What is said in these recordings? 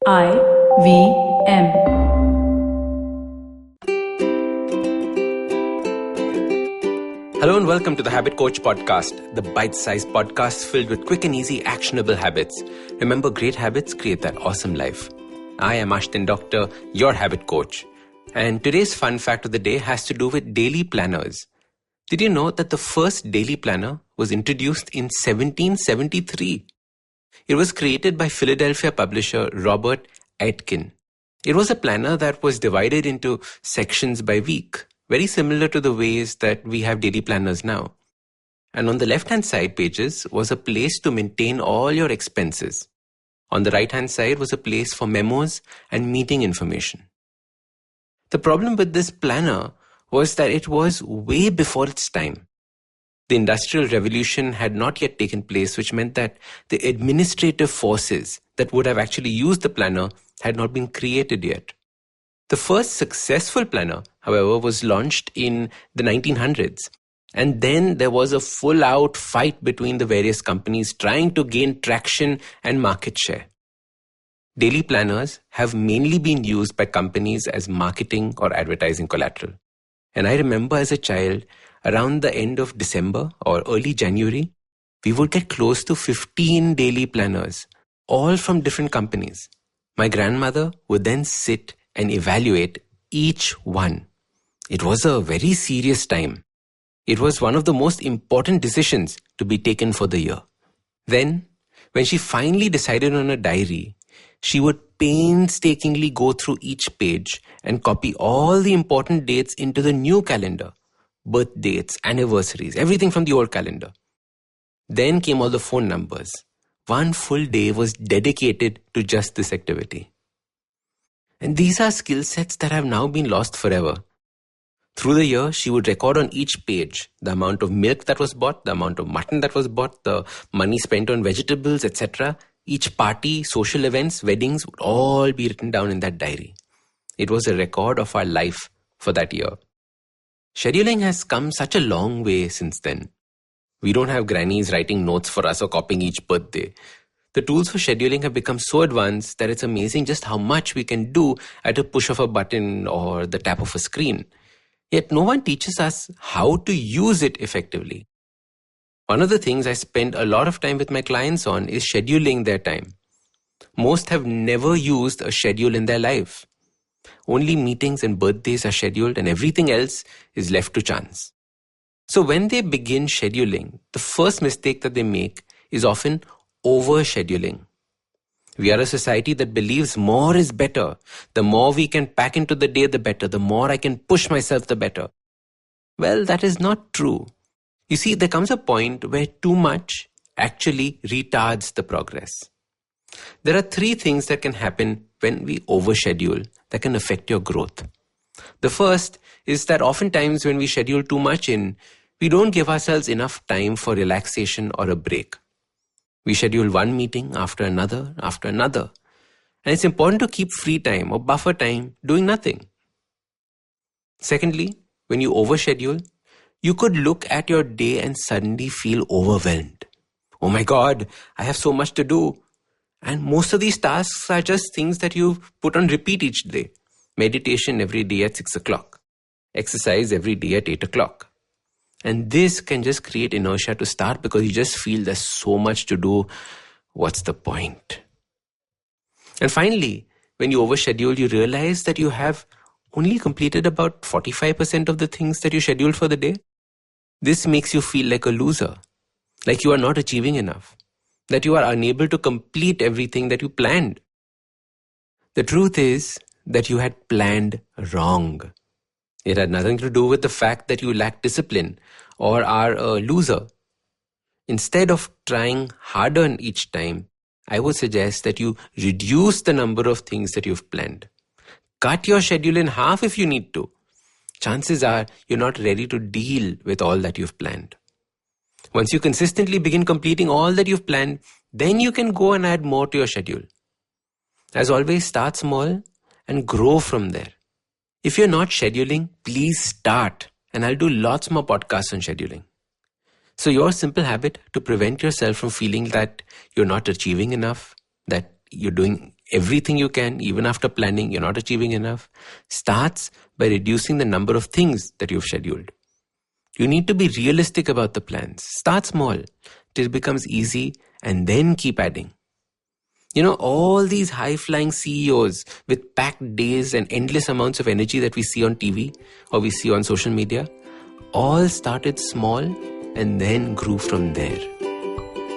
IVM. Hello and welcome to the Habit Coach Podcast, the bite-sized podcast filled with quick and easy actionable habits. Remember, great habits create that awesome life. I am Ashdin Doctor, your habit coach. And today's fun fact of the day has to do with daily planners. Did you know that the first daily planner was introduced in 1773? It was created by Philadelphia publisher Robert Atkin. It was a planner that was divided into sections by week, very similar to the ways that we have daily planners now. And on the left-hand side pages was a place to maintain all your expenses. On the right-hand side was a place for memos and meeting information. The problem with this planner was that it was way before its time. The Industrial Revolution had not yet taken place, which meant that the administrative forces that would have actually used the planner had not been created yet. The first successful planner, however, was launched in the 1900s. And then there was a full-out fight between the various companies trying to gain traction and market share. Daily planners have mainly been used by companies as marketing or advertising collateral. And I remember as a child, around the end of December or early January, we would get close to 15 daily planners, all from different companies. My grandmother would then sit and evaluate each one. It was a very serious time. It was one of the most important decisions to be taken for the year. Then, when she finally decided on a diary, she would painstakingly go through each page and copy all the important dates into the new calendar. Birth dates, anniversaries, everything from the old calendar. Then came all the phone numbers. One full day was dedicated to just this activity. And these are skill sets that have now been lost forever. Through the year, she would record on each page the amount of milk that was bought, the amount of mutton that was bought, the money spent on vegetables, etc. Each party, social events, weddings would all be written down in that diary. It was a record of our life for that year. Scheduling has come such a long way since then. We don't have grannies writing notes for us or copying each birthday. The tools for scheduling have become so advanced that it's amazing just how much we can do at a push of a button or the tap of a screen. Yet no one teaches us how to use it effectively. One of the things I spend a lot of time with my clients on is scheduling their time. Most have never used a schedule in their life. Only meetings and birthdays are scheduled and everything else is left to chance. So when they begin scheduling, the first mistake that they make is often over-scheduling. We are a society that believes more is better. The more we can pack into the day, the better. The more I can push myself, the better. Well, that is not true. You see, there comes a point where too much actually retards the progress. There are three things that can happen when we overschedule that can affect your growth. The first is that oftentimes when we schedule too much in, we don't give ourselves enough time for relaxation or a break. We schedule one meeting after another. And it's important to keep free time or buffer time doing nothing. Secondly, when you overschedule, you could look at your day and suddenly feel overwhelmed. Oh my God, I have so much to do. And most of these tasks are just things that you put on repeat each day. Meditation every day at 6 o'clock. Exercise every day at 8 o'clock. And this can just create inertia to start because you just feel there's so much to do. What's the point? And finally, when you overschedule, you realize that you have only completed about 45% of the things that you scheduled for the day. This makes you feel like a loser, like you are not achieving enough, that you are unable to complete everything that you planned. The truth is that you had planned wrong. It had nothing to do with the fact that you lack discipline or are a loser. Instead of trying harder each time, I would suggest that you reduce the number of things that you've planned. Cut your schedule in half if you need to. Chances are you're not ready to deal with all that you've planned. Once you consistently begin completing all that you've planned, then you can go and add more to your schedule. As always, start small and grow from there. If you're not scheduling, please start. And I'll do lots more podcasts on scheduling. So your simple habit to prevent yourself from feeling that you're not achieving enough, that you're doing everything you can, even after planning you're not achieving enough, starts by reducing the number of things that you've scheduled. You need to be realistic about the plans. Start small till it becomes easy and then keep adding. All these high-flying CEOs with packed days and endless amounts of energy that we see on TV or we see on social media, all started small and then grew from there.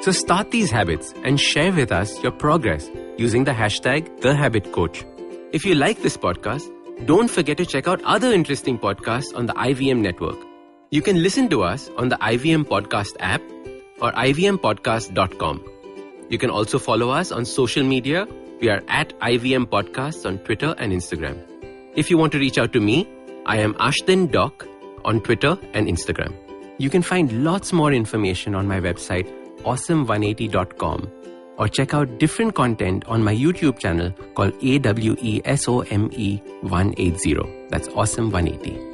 So start these habits and share with us your progress using the hashtag #TheHabitCoach. If you like this podcast, don't forget to check out other interesting podcasts on the IVM network. You can listen to us on the IVM Podcast app or ivmpodcast.com. You can also follow us on social media. We are at IVM Podcasts on Twitter and Instagram. If you want to reach out to me, I am Ashdin Doc on Twitter and Instagram. You can find lots more information on my website, awesome180.com, or check out different content on my YouTube channel called AWESOME180. That's Awesome 180.